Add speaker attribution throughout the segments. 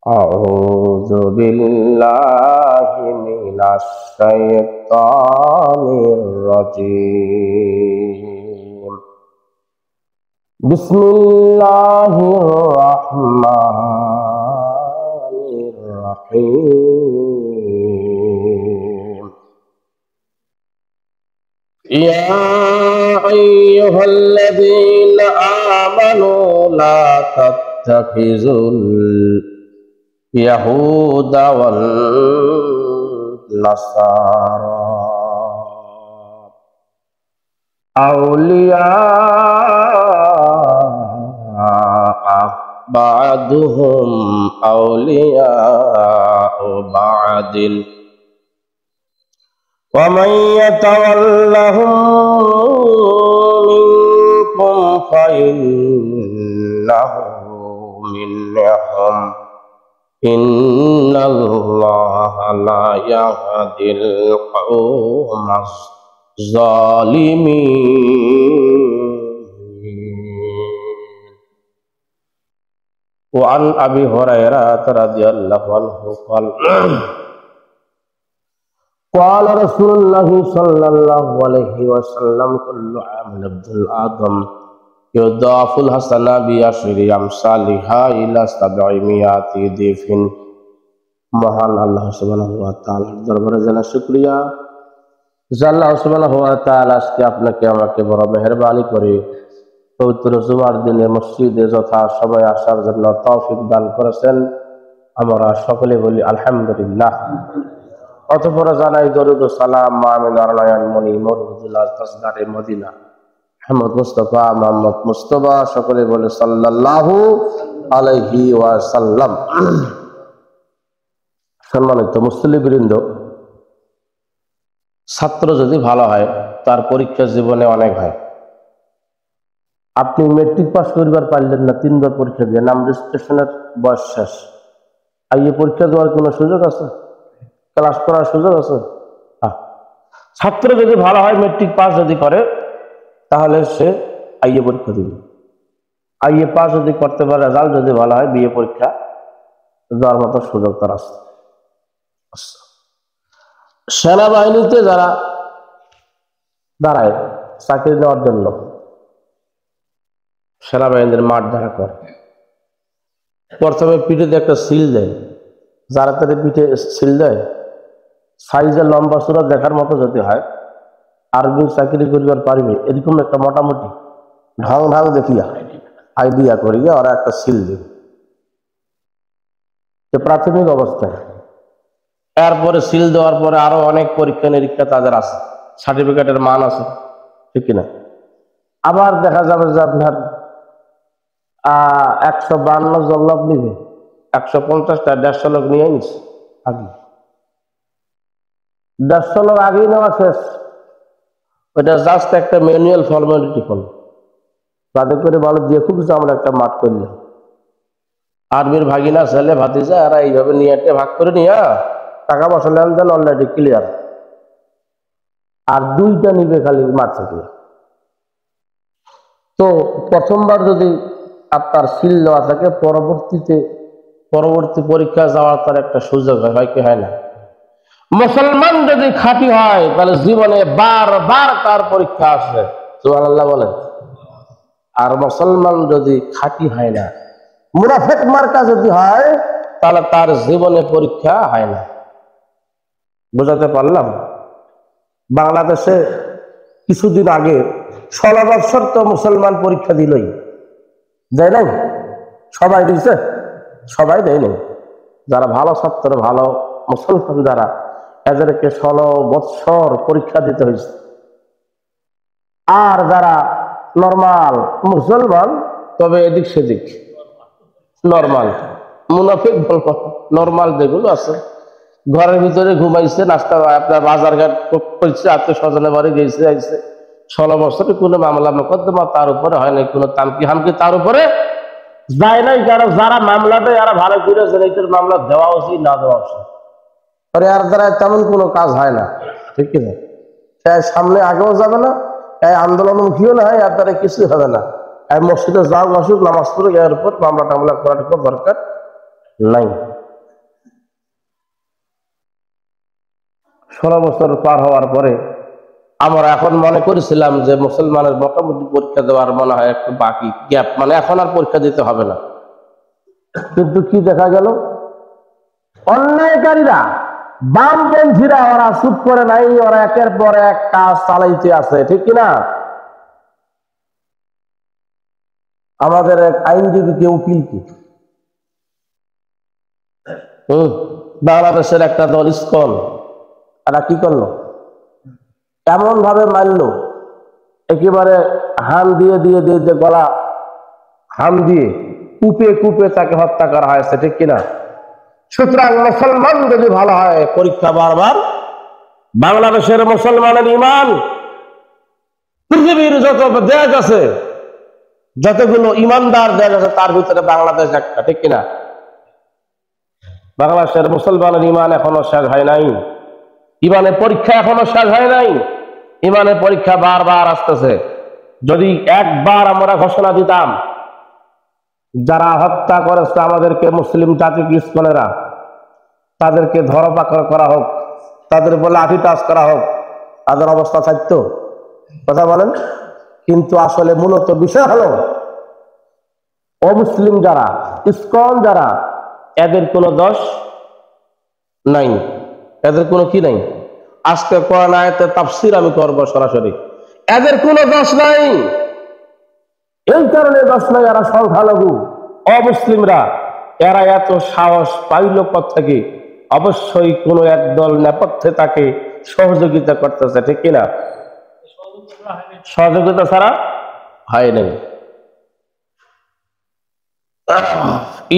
Speaker 1: أعوذ بالله من الشيطان الرجيم بسم الله الرحمن الرحيم يا أيها الذين آمنوا لا تتخذوا اليهود والنصارى أولياء بعضهم أولياء بعض ومن يتولهم منكم فإنه منهم إن الله لا يهدي القوم الظالمين. وعن أبي هريرة رضي الله عنه قال قال رسول الله صلى الله عليه وسلم كل عمل عبد الآدم يضاعف الحسنة بعشر أمثالها إلى 700 ضعف. মহান আল্লাহ সুবহানাহু ওয়া তাআলার দরবারে জানা শুকরিয়া যে আল্লাহ সুবহানাহু ওয়া তাআলা আজকে আপনাকে আমাকে বড় মেহেরবানি করে পবিত্র জুমার দিনে মসজিদে যথা সময় আসার জন্য তৌফিক দান করেছেন। আমরা সকলে বলি আলহামদুলিল্লাহ। অতঃপর জানাই দরুদ ও সালাম মামিনার নয়ন মনি মরহুদুল্লাহ তাজদারে মদিনা আহমদ মুস্তাফা মুহাম্মদ মুস্তাফা সকলে বলে সাল্লাল্লাহু আলাইহি ওয়াসাল্লাম। সম্মানিত মুসলিমবৃন্দ, ছাত্র যদি ভালো হয় তার পরীক্ষা জীবনে অনেক হয়। আপনি মেট্রিক পাস করবার পারলেন না, 3 বার পরীক্ষা দিয়ে নাম রেজিস্ট্রেশনের বয়স শেষ, আইএ পরীক্ষা দেওয়ার কোনো সুযোগ আছে? ক্লাস করার সুযোগ আছে? ছাত্র যদি ভালো হয়, মেট্রিক পাস যদি করে, তাহলে সে আইএ পরীক্ষা দিবে। আইএ পাস যদি করতে পারে, রেজাল্ট যদি ভালো হয়, বিএ পরীক্ষা দেওয়ার মতো সুযোগ তার আছে। সেনাবাহিনীতে যারা দাঁড়ায় চাকরি নেওয়ার জন্য, সেনাবাহিনীর মাঠ ধারা করে, প্রথমে পিঠেতে একটা সিল দেয়। যারা তাদের পিঠে সিল দেয়, সাইজে লম্বা চূড়া দেখার মতো যদি হয়, আর্মি চাকরি করিবার পারবে এরকম একটা মোটামুটি ঢং ঢং দেখিয়া আইডিয়া করিয়া ওরা একটা সিল দেবে প্রাথমিক অবস্থায়। এরপরে সিল দেওয়ার পরে আরো অনেক পরীক্ষা নিরীক্ষা তাদের আছে, সার্টিফিকেটের মান আছে, ঠিক কিনা? আবার দেখা যাবে যে আপনার 152 জন লোক নিবে, 150টা 150 লোক নিয়ে নিচ্ছে আগে, 150 লোক আগেই নেওয়া শেষ। ওইটা জাস্ট একটা ম্যানুয়াল ফর্মালিটি ফলো, তাদের করে ভালো দিয়ে খুব আমরা একটা মাঠ করলাম। আর্মির ভাগিনা ছেলে ভাতিজা এরা এইভাবে নিয়ে একটা ভাগ করে নিয়ে টাকা পয়সা লেনদেন অলরেডি ক্লিয়ার। আর 2টা নিবে খালি মাঠ থেকে। তো প্রথমবার যদি আপনার সিল দেওয়া থাকে, পরবর্তী পরীক্ষা যাওয়ার তার একটা সুযোগ হয় কি হয় না? মুসলমান যদি খাঁটি হয় তাহলে জীবনে বারবার তার পরীক্ষা আসবে, সুবহানাল্লাহ বলেন। আর মুসলমান যদি খাঁটি হয় না, মুনাফিক মার্কা যদি হয়, তাহলে তার জীবনে পরীক্ষা হয় না। বুঝাতে পারলাম? বাংলাদেশে কিছুদিন আগে 16 বছর তো মুসলমান পরীক্ষা দিলই, দেয় নাই? সবাই দিয়েছে? সবাই দেয় নাই। যারা ভালো ছাত্র, ভালো মুসলমান যারা, এদেরকে 16 বছর পরীক্ষা দিতে হয়েছে। আর যারা নরমাল মুসলমান, তবে এদিক সেদিক নরমাল, মুনাফিক বলবো, নরমাল যেগুলো আছে, ঘরের ভিতরে ঘুমাইছে, নাস্তা আপনার বাজার ঘাট করছে, আত্মীয় স্বজনের বাড়ি গেছে আইছে, 16 বছরে কোনো মামলা মোকদ্দমা তার উপরে হয় নাই, কোনো তামকি হামকি তার উপরে যায় নাই। কারণ যারা মামলা দেয় এরা ভালো করেছেন, এইটার মামলা দেওয়া উচিত না দেওয়া উচিত, আর এর দ্বারা তেমন কোনো কাজ হয় না, ঠিক কিনা? সামনে আগেও যাবে না, আন্দোলনমুখীও না হয়, এর দ্বারা কিছুই হবে না। মসজিদে যাও আসুক, নামাজ পড়ুক, এর উপর মামলা টামলা করার দরকার নাই। 16 বছর পার হওয়ার পরে আমরা এখন মনে করেছিলাম যে মুসলমানের মোটামুটি পরীক্ষা দেওয়ার মনে হয় একটু বাকি গ্যাপ, মানে এখন আর পরীক্ষা দিতে হবে না। কিন্তু কি দেখা গেল, অন্যায়কারীরা বামপন্থীরা ওরা চুপ করে নাই, ওরা একের পর এক কাজ চালাইতে আছে, ঠিক কিনা? আমাদের এক আইনজীবীকে উকিলকে বাংলাদেশের একটা দল ইসকন এরা কি করলো, এমন ভাবে মারলো, একেবারে হাম দিয়ে দিয়ে দিয়ে যে গলা হাম দিয়ে কুপে কুপে তাকে হত্যা করা হয়েছে, ঠিক কিনা? সুতরাং মুসলমান যদি ভালো হয়, পরীক্ষা বারবার বাংলাদেশের মুসলমানের ঈমান, পৃথিবীর যত দেশ আছে, যতগুলো ঈমানদার দেশ আছে, তার ভিতরে বাংলাদেশ একটা, ঠিক কিনা? বাংলাদেশের মুসলমানের ঈমান এখনো শেষ হয় নাই, ঈমানের পরীক্ষা এখনো শেষ হয় নাই, ঈমানের পরীক্ষা বারবার আসতেছে। যদি একবার আমরা ঘোষণা দিতাম যারা হত্যা করেছে আমাদেরকে মুসলিম জাতি ইসকনেরা, তাদেরকে ধরপাকড় করা হোক, তাদের বলে লাঠিচার্জ করা হোক, তাদের অবস্থা থাকতো? কথা বলেন। কিন্তু আসলে মূলত বিষয় হলো অমুসলিম যারা, ইসকন যারা, এদের কোনো দোষ নাই, এদের কোনো কি নাই। আজকে কোরআন আয়াতের তাফসীর আমি করব সরাসরি, এদের কোনো দোষ নাই। এই কারণে দোষ নাই, এরা সংখ্যালঘু অমুসলিমরা, এরা এত সাহস পাইল থেকে, অবশ্যই কোনো একদল নেপথ্যে তাকে সহযোগিতা করতেছে, ঠিক কিনা? সহযোগিতা ছাড়া হয় নাই।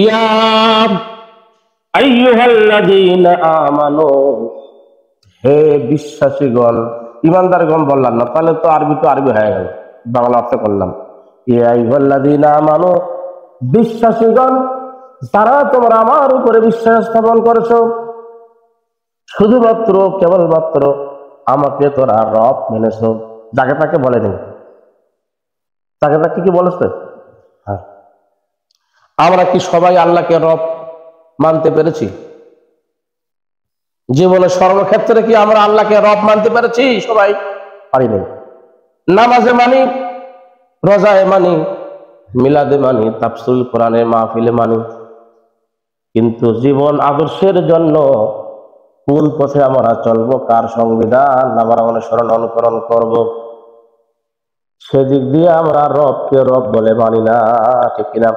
Speaker 1: ইয়া আইয়ুহাল্লাযীনা আমানু, হে বিশ্বাসীগণ, ইমানদারগণ বললাম না, তাহলে তো আরবি হয়ে গেল, বাংলা অর্থ করলাম। ইয়া আইয়ুহাল্লাযীনা আমানু, বিশ্বাসীগণ যারা তোমরা আমার উপরে বিশ্বাস স্থাপন করেছো, শুধুমাত্র কেবলমাত্র আমাকে তোরা রব মেনেছো, যাকে তাকে বলেনি, তাকে তাকে কি বলেছে? হ্যাঁ, আমরা কি সবাই আল্লাহকে রব মানতে পেরেছি? জীবনের সর্বক্ষেত্রে কি আমরা আল্লাহকে রব মানতে পেরেছি? সবাই পারি নাই। নামাজে মানি, রোজায় মানি, মিলাদে মানি, তাফসীরুল কোরআনে মাহফিলে মানি, কিন্তু জীবন আদর্শের জন্য কোন পথে আমরা চলবো, কার সংবিধান আমরা অনুসরণ অনুকরণ করব, সেদিক দিয়ে আমরা রবকে রব বলে মানি না, ঠিক কিনা?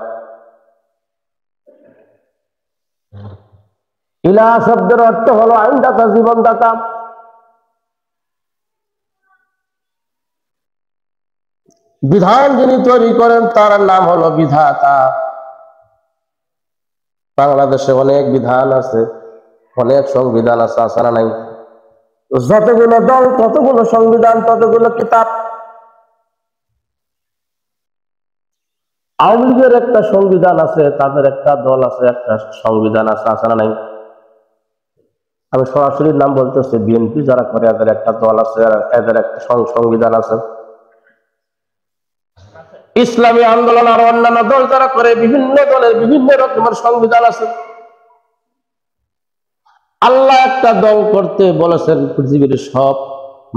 Speaker 1: ইলাহ শব্দের অর্থ হলো আইনদাতা, জীবনদাতা। বিধান যিনি তৈরি করেন তার নাম হলো বিধাতা। বাংলাদেশে অনেক বিধান আছে, অনেক সংবিধান আছে, আছে না নাই? যতগুলো দল ততগুলো সংবিধান, ততগুলো কিতাব। আওয়ামী লীগের একটা সংবিধান আছে, তাদের একটা দল আছে, একটা সংবিধান আছে, আছে না নাই? আমি সরাসরি নাম বলতেছি, বিএনপি যারা করে এদের একটা দল আছে, এদের একটা সংবিধান আছে। ইসলামী আন্দোলন আর অন্যান্য দল যারা করে, বিভিন্ন দলের বিভিন্ন রকমের সংবিধান আছে। আল্লাহ একটা দল করতে বলেছেন, পৃথিবীর সব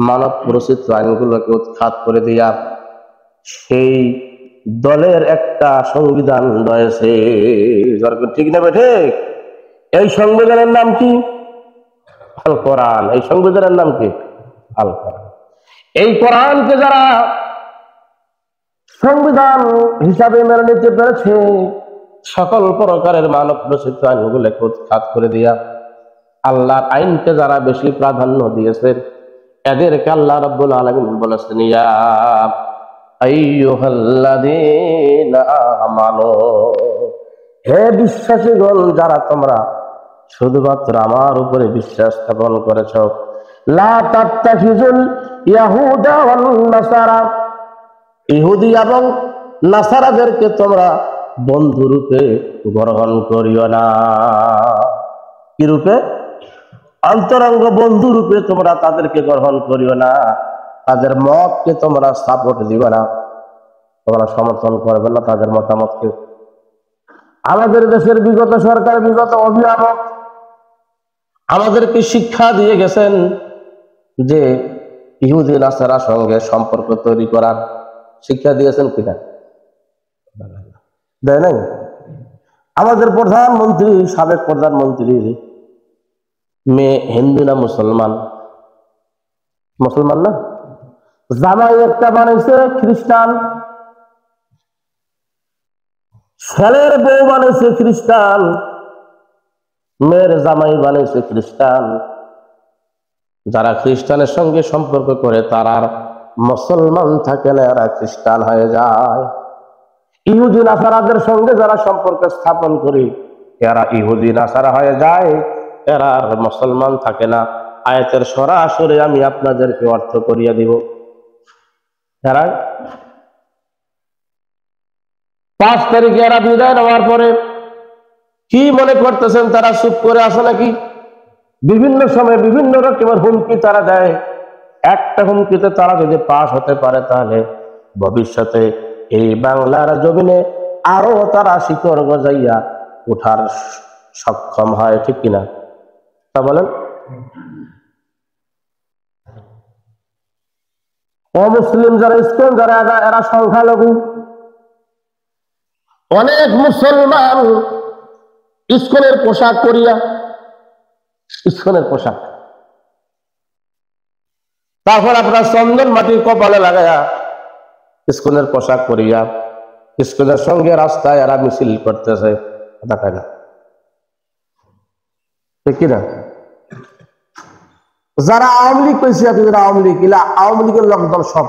Speaker 1: মানব রচিত আইনগুলোকে উৎখাত করে দিয়া সেই দলের একটা সংবিধান রয়েছে, ঠিক না ঠিক? এই সংবিধানের নাম কি? আল কোরআন। এই সংবিধানের নাম কি? আল কোরআন। এই কোরআনকে যারা সংবিধান হিসাবে মেনে নিতে পেরেছে, সকল প্রকারের মানব রচিত আইনগুলোকে উৎখাত করে দিয়া আল্লাহর আইনকে যারা বেশি প্রাধান্য দিয়েছে, এদেরকে আল্লাহ রাব্বুল আলামিন বলেছেন, ইয়া আইয়ুহাল্লাযীনা আমানু, হে বিশ্বাসীগণ যারা তোমরা শুধুমাত্র আমার উপরে বিশ্বাস স্থাপন করেছ, লা তাত্তাখিযুল ইয়াহুদা ওয়ান নাসারা, ইহুদি এবং নাসারাদেরকে তোমরা বন্ধু রূপে গ্রহণ করিও না। কি রূপে? অন্তরঙ্গ বন্ধু রূপে তোমরা তাদেরকে গ্রহণ করিও না, তাদের মতকে তোমরা সাপোর্ট দিবে না, তোমরা সমর্থন করবে না তাদের মতামতকে। আমাদের দেশের বিগত সরকার, বিগত অভিভাবক আমাদেরকে শিক্ষা দিয়ে গেছেন যে ইহুদি নাসারার সঙ্গে সম্পর্ক তৈরি করার শিক্ষা দিয়েছেন কিনা? দেয় নাই। আমাদের প্রধানমন্ত্রী, সাবেক প্রধানমন্ত্রীর মেয়ে হিন্দু না মুসলমান? মুসলমান না? জামাই একটা বানাইছে খ্রিস্টান, ছেলের বউ বানাইছে খ্রিস্টান, মেয়ের জামাই বানাইছে খ্রিস্টান। যারা খ্রিস্টানের সঙ্গে সম্পর্ক করে তারা আর মুসলমান থাকে না, এরা খ্রিস্টান হয়ে যায়। ইহুদি নাসারাদের সঙ্গে যারা সম্পর্ক স্থাপন করে এরা ইহুদি নাসারা হয়ে যায়, এরা আর মুসলমান থাকে না। আয়াতের সরাসরি আমি আপনাদেরকে অর্থ করিয়ে দিব। এরা 5 তারিখে এরা বিদায় নেওয়ার পরে কি মনে করতেছেন তারা চুপ করে আসে নাকি? বিভিন্ন সময় বিভিন্ন রকমের হুমকি তারা দেয়। একটা হুমকিতে তারা যদি পাশ হতে পারে তাহলে ভবিষ্যতে এই বাংলার জমিনে আরো তারা শিকড় গজাইয়া ওঠার সক্ষম হয়, ঠিক কিনা? তা বলেন। অমুসলিম যারা, ইসকন যারা, এরা সংখ্যালঘু। অনেক মুসলমান ইসকনের পোশাক করিয়া, ইসকনের পোশাক, তারপর আপনার চন্দন মাটি কপালে লাগাইয়া ইসকনের পোশাক করিয়া ইসকনের সঙ্গে রাস্তায় এরা মিছিল করতেছে, দেখায় না, ঠিক কিনা? যারা আওয়ামী লীগ কইছে, যারা আওয়ামী লীগ, আওয়ামী লীগের লোকজন সব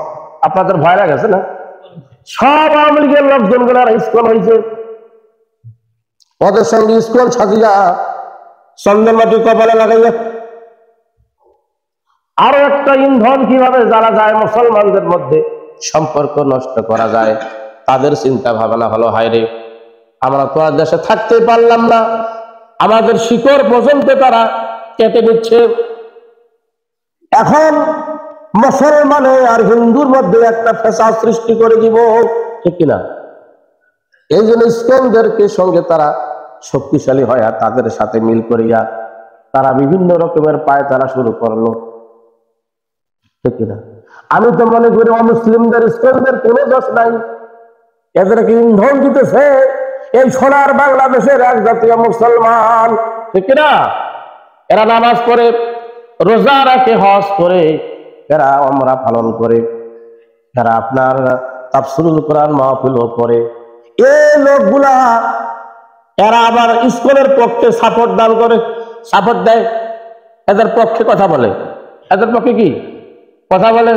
Speaker 1: আপনাদের ভয় লাগেছে না? সব আওয়ামী লীগের লোকজন গুলো ইসকন হয়েছে, ওদের সঙ্গে ইসকন সাজিয়া চন্দন মাটি কপালে লাগাইয়া। আরো একটা ইন্ধন কিভাবে জ্বালা যায় মুসলমানদের মধ্যে সম্পর্ক নষ্ট করা যায়, তাদের চিন্তা ভাবনা হলো, হায়রে আমরা তো আর দেশে থাকতে পারলাম না, আমাদের শিকড় পর্যন্ত তারা কেটে দিচ্ছে, এখন মুসলমানে আর হিন্দুর মধ্যে একটা ফেসাদ সৃষ্টি করে দিব, ঠিক কিনা? এই জন্য ইসকনদেরকে সঙ্গে তারা শক্তিশালী হয় আর তাদের সাথে মিল করিয়া তারা বিভিন্ন রকমের পায় তারা শুরু করলো, ঠিক কিনা? আমি তো মনে করি অমুসলিমদের, ইসকনদের কোনো দোষ নাই, এদেরকে ইন্ধন দিতেছে এই সোনার বাংলাদেশের এক জাতীয় মুসলমান, ঠিক কিনা? এরা নামাজ পড়ে, রোজা রাখে, হজ করে, এরা উমরা পালন করে, এরা আপনার তাফসীরুল কোরআন মাহফিলও করে। এই লোকগুলা এরা আবার ইসকনের পক্ষে সাপোর্ট দান করে, সাপোর্ট দেয়, এদের পক্ষে কথা বলে, এদের পক্ষে কি কথা বলে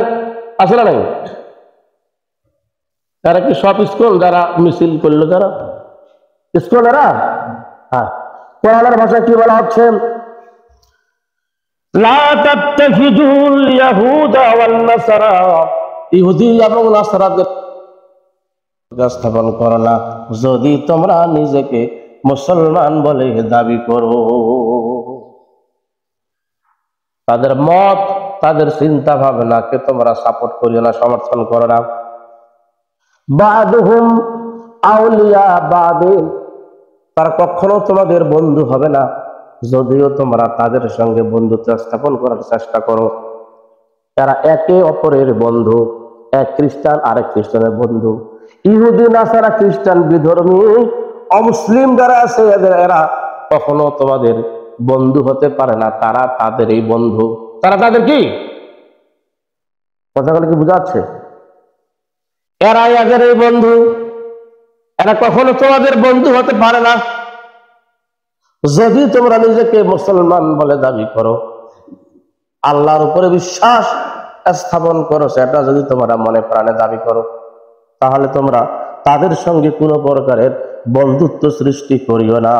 Speaker 1: আসলে নাই? তারা কি সব ইসকন যারা মিছিল করলো, যারা ইসকন এরা? হ্যাঁ, কোরআনের ভাষায় কি বলা হচ্ছে? লা তাত্তাখিযুল ইয়াহুদা ওয়ান নাসারা, ইহুদি এবং নাসারাদের স্থাপন করো না যদি তোমরা নিজেকে মুসলমান বলে দাবি করো। তাদের মত, তাদের চিন্তা ভাবনাকে তোমরা সাপোর্ট করিও না, সমর্থন করো না। বাদুহুম আউলিয়া বাদিন, তারা কখনো তোমাদের বন্ধু হবে না যদিও তোমরা তাদের সঙ্গে বন্ধুত্ব স্থাপন করার চেষ্টা করো। এরা একে অপরের বন্ধু, এক খ্রিস্টান আরেক খ্রিস্টানের বন্ধু। ইহুদি নাসারা খ্রিস্টান বিধর্মী অমুসলিম যারা আছে এরা কখনো তোমাদের বন্ধু হতে পারে না, তারা তাদের এই বন্ধু। তারা তাদের কি কথাগুলো কি বুঝাচ্ছে? এরা এদের এই বন্ধু, এরা কখনো তোমাদের বন্ধু হতে পারে না যদি তোমরা নিজেকে মুসলমান বলে দাবি করো, আল্লাহর উপরে বিশ্বাস স্থাপন করো, সেটা যদি তোমরা মনে প্রাণে দাবি করো, তাহলে তোমরা তাদের সঙ্গে কোনো প্রকারের বন্ধুত্ব সৃষ্টি করিও না।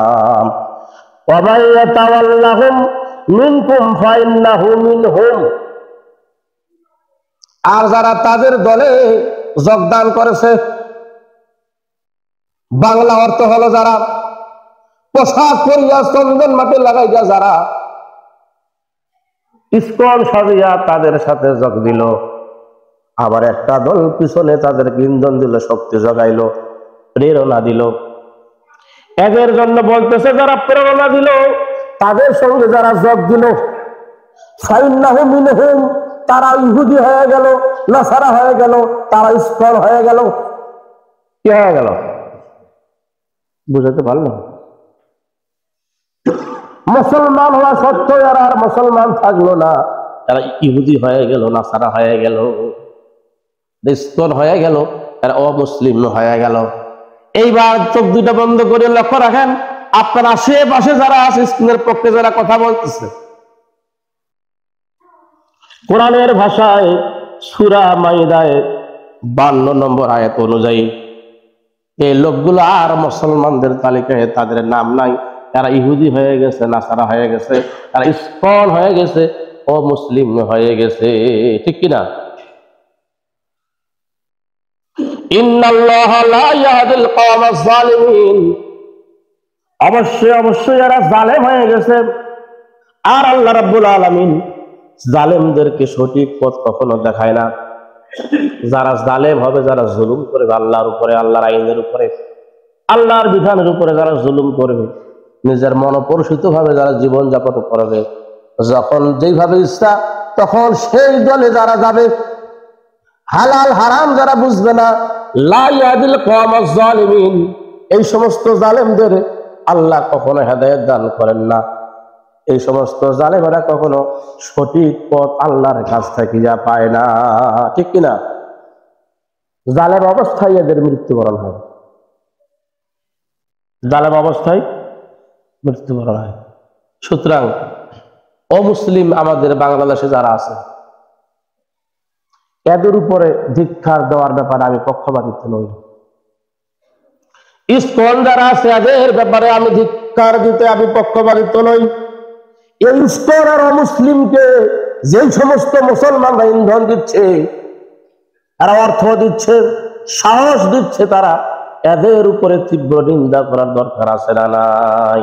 Speaker 1: আর যারা তাদের দলে যোগদান করেছে, বাংলা অর্থ হলো যারা পোশাক পরিয়া চন্দন মাটি লাগাইয়া যারা ইসকন সাজিয়া তাদের সাথে যোগ দিল, আবার একটা দল পিছনে তাদেরকে ইন্ধন দিল, শক্তি জগাইল, প্রেরণা দিল। এদের জন্য বলতেছে যারা প্রেরণা দিল, তাদের সঙ্গে যারা যোগ দিল, ফাইন্নাহুম মিনহুম, তারা ইহুদি হয়ে গেল, নাসারা হয়ে গেল, তারা ইসকন হয়ে গেল। কি হয়ে গেল বুঝাতে পারলাম? মুসলমান হওয়া সত্ত্বেও এরা আর মুসলমান থাকলো না, এরা ইহুদি হয়ে গেল, নাসারা হয়ে গেল, ইসকন হয়ে গেল, এরা অমুসলিম হয়ে গেল। এইবার চোখ দুইটা বন্ধ করে লক্ষ্য রাখেন, আপনার আশেপাশে যারা আছে, ইসলামের পক্ষে যারা কথা বলতেছে, কোরআনের ভাষায় সূরা মাইদায় 52 নম্বর আয়াত অনুযায়ী এই লোকগুলো আর মুসলমানদের তালিকায় তাদের নাম নাই। তারা ইহুদি হয়ে গেছে, নাসারা হয়ে গেছে, তারা ইসকন হয়ে গেছে, অমুসলিম হয়ে গেছে। ঠিক কিনা? ইন্নাল্লাহা লা ইয়াহদিল কওমাজ জালিমিন, অবশ্যই অবশ্যই এরা জালেম হয়ে গেছে। আর আল্লাহ রাব্বুল আলামিন জালেমদেরকে সঠিক পথ কখনো দেখায় না। যারা জালেম হবে, যারা জুলুম করবে আল্লাহর উপরে, আল্লাহর আইনের উপরে, আল্লাহর বিধানের উপরে যারা জুলুম করবে, নিজের মনোপরিচিত ভাবে যারা জীবন যাপন করবে, যখন যেইভাবে ইচ্ছা তখন সেই দলে যারা যাবে, হালাল হারাম যারা বুঝবে না, লা ইয়াহদিল কওমাজ জালিমিন, এই সমস্ত জালেমদের আল্লাহ কখনো হেদায়েত দান করেন না। এই সমস্ত জালেমেরা কখনো সঠিক পথ আল্লাহর কাছ থেকে যা পায় না। ঠিক কিনা? জালেম অবস্থায় এদের মৃত্যুবরণ হয়, জালেম অবস্থায় মৃত্যুবরণ হয়। সুতরাং অমুসলিম আমাদের বাংলাদেশে যারা আছে, এদের উপরে ধিক্কার দেওয়ার ব্যাপারে আমি পক্ষপাতিত্ব নই। ইসকন যারা আছে এদের ব্যাপারে আমি ধিক্কার দিতে আমি পক্ষপাতিত্ব নই। এই ইসকন আর অমুসলিমকে যে সমস্ত মুসলমানরা ইন্ধন দিচ্ছে, এরা অর্থ দিচ্ছে, সাহস দিচ্ছে, তারা এদের উপরে তীব্র নিন্দা করার দরকার আছে না নাই?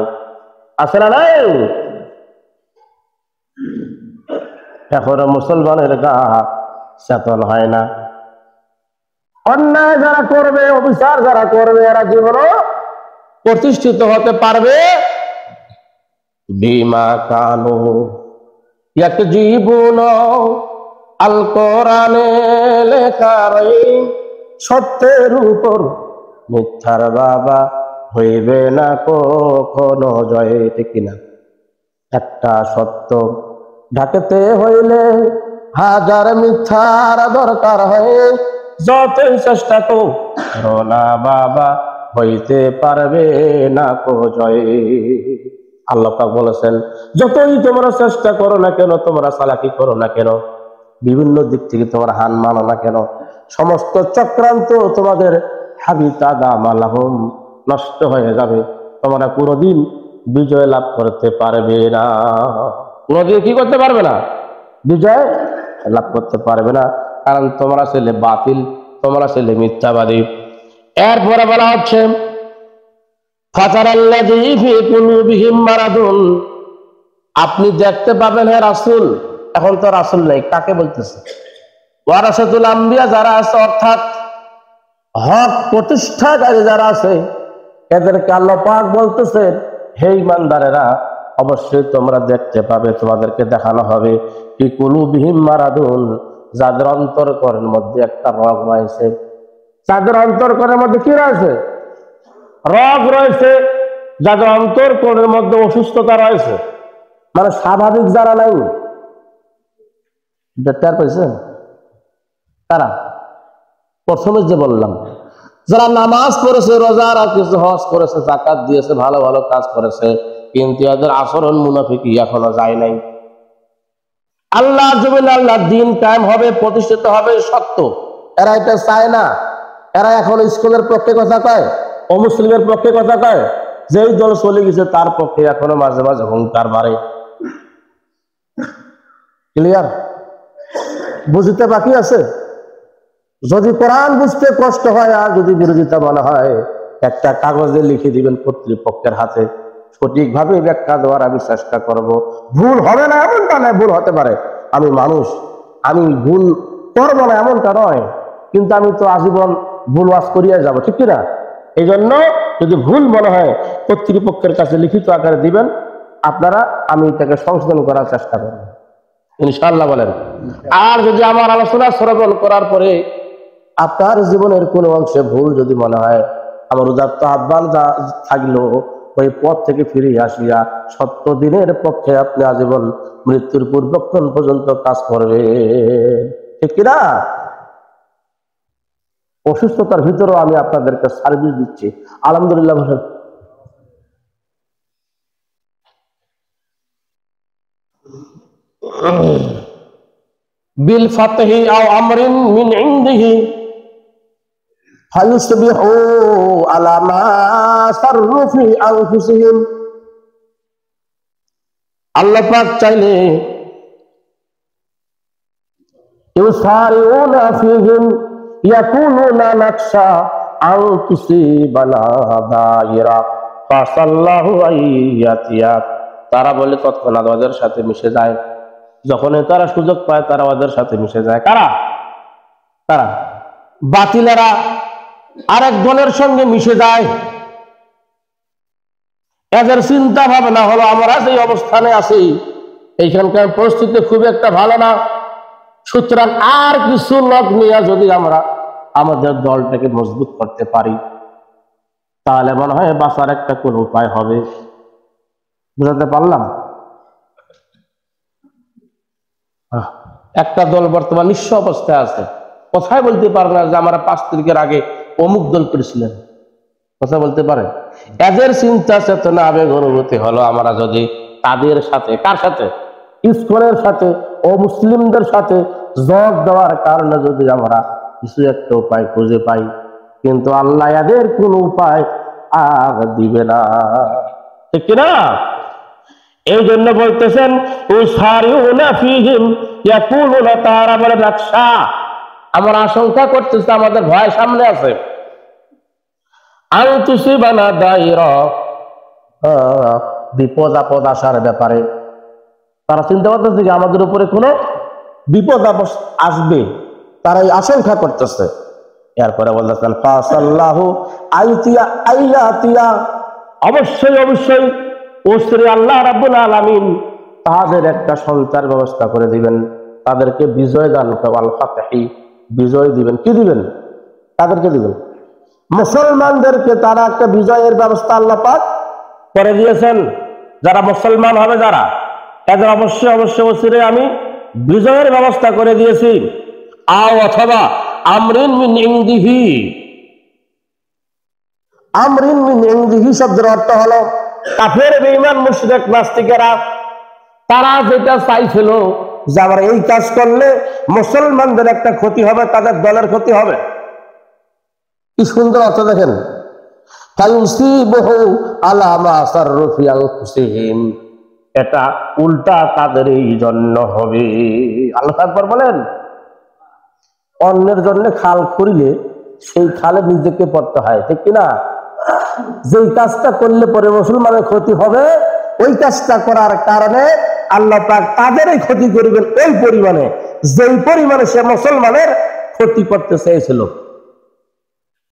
Speaker 1: আছে না নাই? এখনো মুসলমানের গা চেতন হয় না। অন্যায় যারা করবে, অবিচার যারা করবে, এরা জীবনে প্রতিষ্ঠিত হতে পারবে বিমা কানু ইয়াকযিবুনা, আল কোরআনে লেখা সত্যের উপর মিথ্যার বাবা হইবে না কখনো জয়। ঠিক কিনা? একটা সত্য ঢাকতে হইলে হাজার মিথ্যার দরকার হয়, যতই চেষ্টা করো না বাবা হইতে পারবে না কো জয়। আল্লাহ পাক বলেছেন, যতই তোমরা চেষ্টা করো না কেন, তোমরা চালাকি করো না কেন, বিভিন্ন দিক থেকে তোমরা হান মানো না কেন, সমস্ত চক্রান্ত তোমাদের হাবিতা দামালাহুম, নষ্ট হয়ে যাবে। তোমরা কোনোদিন বিজয় লাভ করতে পারবে না। কোনোদিন কি করতে পারবে না? বিজয় লাভ করতে পারবে না, কারণ তোমরা ছেলে বাতিল, তোমরা ছেলে মিথ্যাবাদী। এরপরে বলা হচ্ছে ফাতারাল্লাযী ফী কুলুবিহিম মারাদুন, আপনি দেখতে পাবেন হে রাসূল, এখন তো রাসূল নেই, কাকে বলতেছে? ওয়ারাসাতুল আম্বিয়া যারা আছে, অর্থাৎ হক প্রতিষ্ঠাকারী যারা আছে, এদেরকে আল্লাহ পাক বলতেছে, হে ঈমানদারেরা, অবশ্যই তোমরা দেখতে পাবে, তোমাদেরকে দেখানো হবে ফী কুলুবিহিম মারাদুন, যাদের অন্তরকরণের মধ্যে একটা রোগ রয়েছে। যাদের অন্তরকরণের মধ্যে কি রয়েছে? রোগ রয়েছে। যাদের অন্তরকরণের মধ্যে অসুস্থতা রয়েছে, মানে স্বাভাবিক যারা নাই, টের পাইছেন? তারা প্রথমে যে বললাম, যারা নামাজ পড়েছে, রোজা রাখছে, হজ করেছে, যাকাত দিয়েছে, ভালো ভালো কাজ করেছে, কিন্তু এদের আচরণ মুনাফিকি এখনো যায় নাই। আল্লাহর জমিনে আল্লাহর দ্বীন কায়েম হবে, প্রতিষ্ঠিত হবে, সত্য, এরা এটা চায় না। এরা এখন স্কুলের পক্ষে কথা কয়, অমুসলিমের পক্ষে কথা কয়, যেই দল চলে গেছে তার পক্ষে এখনো মাঝে মাঝে হুঙ্কার বাড়ে। ক্লিয়ার? বুঝতে বাকি আছে? যদি কোরআন বুঝতে কষ্ট হয় আর যদি বিরোধিতা বলা হয়, একটা কাগজে লিখে দিবেন কর্তৃপক্ষের হাতে, সঠিকভাবে ব্যাখ্যা দেওয়ার আমি চেষ্টা করব। ভুল হবে না এমনটা নয়, ভুল হতে পারে, আমি মানুষ, আমি ভুল করবো না এমনটা নয়, কিন্তু আমি তো আজীবন ভুল ওয়াজ করিয়া যাব, ঠিক কিনা? এই জন্য যদি ভুল মনে হয় কর্তৃপক্ষের কাছে লিখিত আকারে দিবেন, আপনারা আমি এটাকে সংশোধন করার চেষ্টা করব ইনশাআল্লাহ বলেন। আর যদি আমার আলোচনা শ্রবণ করার পরে আপনার জীবনের কোনো অংশে ভুল যদি মনে হয়, আমার উদাত্ত আহ্বান থাকলো ওই পথ থেকে ফিরে আসিয়া সত্য দিনের পক্ষে আপনি আজীবন মৃত্যুর পূর্বক্ষণ পর্যন্ত কাজ করবে, ঠিক কিনা? অসুস্থতার ভিতরেও আমি আপনাদেরকে সার্ভিস দিচ্ছি, আলহামদুলিল্লাহ বলেন। বিল ফাতহি আও আমরিন মিন ইনদিহি ফায়ুসবিহু আলা মা সাররু ফি আনফুসিহিম। আল্লাহ পাক চাইলে ইউসারিউনা ফিহিম ইয়াকুলুনা নাকশা আন তুসিবানা দায়রা ফাসাল্লাহু আইয়াতিয়া। তারা বলে তৎক্ষণাৎ ওদের সাথে মিশে যায়, যখনই তারা সুযোগ পায় তারা ওদের সাথে মিশে যায়। কারা? তারা বাতিলেরা আরেক দলের সঙ্গে মিশে যায়। এদের চিন্তা ভাবনা হলো আমরা যে অবস্থানে আছি এইখানকার পরিস্থিতি খুব একটা ভালো না, সুতরাং আর কিছু লোক নিয়ে যদি আমরা আমাদের দলটাকে মজবুত করতে পারি তাহলে মনে হয় বাঁচার একটা কোন উপায় হবে। বুঝাতে পারলাম? একটা দল বর্তমান নিঃস্ব অবস্থায় আছে, কথাই বলতে পারে না যে আমরা 5 তারিখের আগে অমুক দল করেছিলেন, কথা বলতে পারে। এদের চিন্তা চেতনা আবেগ অনুভূতি হলো আমরা যদি তাদের সাথে, কার সাথে? ইসকনের সাথে ও মুসলিমদের সাথে যোগ দেওয়ার কারণে যদি আমরা কিছু একটা উপায় খুঁজে পাই, কিন্তু আল্লাহ এদের কোন উপায় আর দিবে না, ঠিক কিনা? এই জন্য বলতেছেন তারা বলে ব্যবসা, আমরা আশঙ্কা করতেছি, আমাদের ভয় সামনে আছে, বিপদ আপদ আসার ব্যাপারে তারা চিন্তা করতেছে যে আমাদের উপরে কোনো বিপদ আপদ আসবে, তারাই আশঙ্কা করতেছে। এরপরে বলতেছেন ফাসাল্লাহু আইয়াতিয়া, অবশ্যই অবশ্যই ওসরে আল্লাহ রাব্বুল আলামিন তাদের একটা সঞ্চার ব্যবস্থা করে দিবেন, তাদেরকে বিজয় দান আল ফাতহি, বিজয় দিবেন। কি দিবেন? তাদেরকে দিবেন, মুসলমানদেরকে তারা একটা বিজয়ের ব্যবস্থা আল্লাহ পাক করে দিয়েছেন। যারা মুসলমান হবে যারা, তাদের অবশ্যই অবশ্যই ওসরে আমি বিজয়ের ব্যবস্থা করে দিয়েছি। আও অথবা আমরিন মিন ইনদিহি, আমরিন মিন ইনদিহি শব্দের অর্থ হলো কাফের বেঈমান মুশরিক নাস্তিকেরা তারা যেটা চাইছিল যে আমরা এই কাজ করলে মুসলমানদের একটা ক্ষতি হবে, তাদের দলের ক্ষতি হবে। কি সুন্দর অর্থ দেখেন, ফায়ুসিবহু আলা মা সাররু ফি আনফুসিহিম, এটা উল্টা তাদের এই জন্য হবে। আল্লাহ আকবার বলেন। অন্যের জন্য খাল খুঁড়লে সেই খালে নিজেকে পড়তে হয়, ঠিক কিনা? যেই কাজটা করলে পরে মুসলমানের ক্ষতি হবে, ওই কাজটা করার কারণে আল্লাহ পাক তাদেরই ক্ষতি করবেন ওই পরিমাণে যেই পরিমাণে সে মুসলমানের ক্ষতি করতে চেয়েছিল।